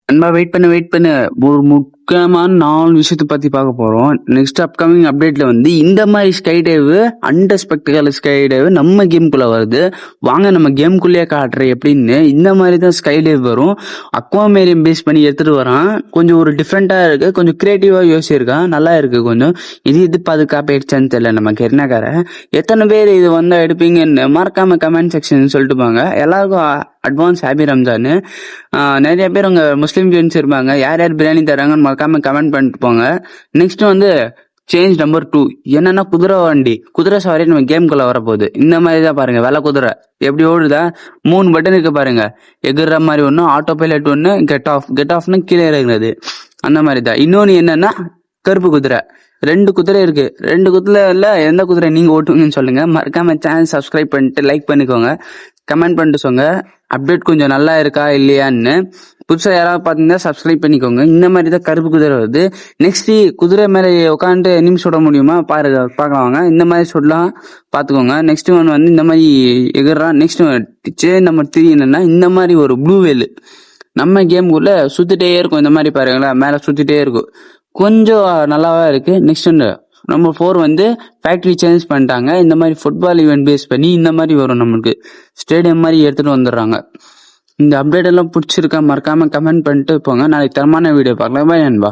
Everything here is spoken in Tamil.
நண்பா வெயிட் பண்ணு. ஒரு முக்கியமான 4 விஷயத்த பத்தி பார்க்க போறோம். நெக்ஸ்ட் அப்கமிங் அப்டேட்ல வந்து இந்த மாதிரி ஸ்கை டைவ், அன்டெஸ்பெக்டட் ஸ்கை டைவ் நம்ம கேம்குள்ள வருது. வாங்க நம்ம கேம்குள்ளேயே காட்டுறேன் எப்படின்னு. இந்த மாதிரி தான் ஸ்கை டைவ் வரும். அக்வாமேரியம் பேஸ் பண்ணி எடுத்துட்டு வரான். கொஞ்சம் ஒரு டிஃப்ரெண்டா இருக்கு, கொஞ்சம் கிரியேட்டிவா யோசிச்சிருக்கான், நல்லா இருக்கு கொஞ்சம். இது பாதுகாப்பு ஆயிடுச்சான்னு தெரியல நம்ம கெர்னாக்கார. எத்தனை பேர் இது வந்தா எடுப்பீங்கன்னு மறக்காம கமெண்ட் செக்ஷன் சொல்லிட்டு போங்க. எல்லாருக்கும் அட்வான்ஸ் ஹாப்பி ரம்ஜான். நிறைய பேர் உங்க முஸ்லீம் ஃப்ரெண்ட்ஸ் இருப்பாங்க, யார் யார் பிரியாணி தராங்கன்னு மறக்காம கமெண்ட் பண்ணிட்டு போங்க. நெக்ஸ்ட் வந்து சேஞ்ச் நம்பர் 2 என்னன்னா குதிரை வண்டி, குதிரை சவாரி நம்ம கேம்குள்ள வரப்போகுது. இந்த மாதிரி தான் பாருங்க, வெள்ளை குதிரை எப்படி ஓடுதா, 3 பட்டன் இருக்கு பாருங்க. எகுற மாதிரி ஒன்று, ஆட்டோ பைலட் ஒன்று, கெட் ஆஃப்னு கீழே இறங்குறது, அந்த மாதிரி தான். இன்னொன்று என்னன்னா கருப்பு குதிரை. 2 குதிரை இருக்கு. 2 குதிரைல எந்த குதிரை நீங்க ஓட்டுவீங்கன்னு சொல்லுங்க. மறக்காம சேனல் சப்ஸ்கிரைப் பண்ணிட்டு லைக் பண்ணிக்கோங்க, கமெண்ட் பண்ணிட்டு சொல்லுங்க அப்டேட் கொஞ்சம் நல்லா இருக்கா இல்லையான்னு. புதுசா யாராவது பாத்தீங்கன்னா சப்ஸ்கிரைப் பண்ணிக்கோங்க. இந்த மாதிரி தான் கருப்பு குதிரை வருது. நெக்ஸ்ட் குதிரை மேல உட்காந்து நிமிஷம் சுட முடியுமா பாருங்க, பார்க்கலாம் வாங்க. இந்த மாதிரி சுடலாம், பாத்துக்கோங்க. நெக்ஸ்ட் ஒன் வந்து இந்த மாதிரி எகுறான். நெக்ஸ்ட் நம்பர் 3 என்னன்னா இந்த மாதிரி ஒரு ப்ளூ வேல் நம்ம கேமுக்குள்ள சுத்திட்டே இருக்கும். இந்த மாதிரி பாருங்களேன், மேல சுத்திட்டே இருக்கும், கொஞ்சம் நல்லாவா இருக்கு. நெக்ஸ்ட் நம்பர் 4 வந்து ஃபேக்டரி சேஞ்ச் பண்ணிட்டாங்க. இந்த மாதிரி ஃபுட்பால் ஈவெண்ட் பேஸ் பண்ணி இந்த மாதிரி வரும், நம்மளுக்கு ஸ்டேடியம் மாதிரி எடுத்துட்டு வந்துடுறாங்க. இந்த அப்டேட் எல்லாம் பிடிச்சிருக்கா மறக்காம கமெண்ட் பண்ணிட்டு போங்க. நாளைக்கு தரமான வீடியோ பார்க்கலாம். பாய் நண்பா.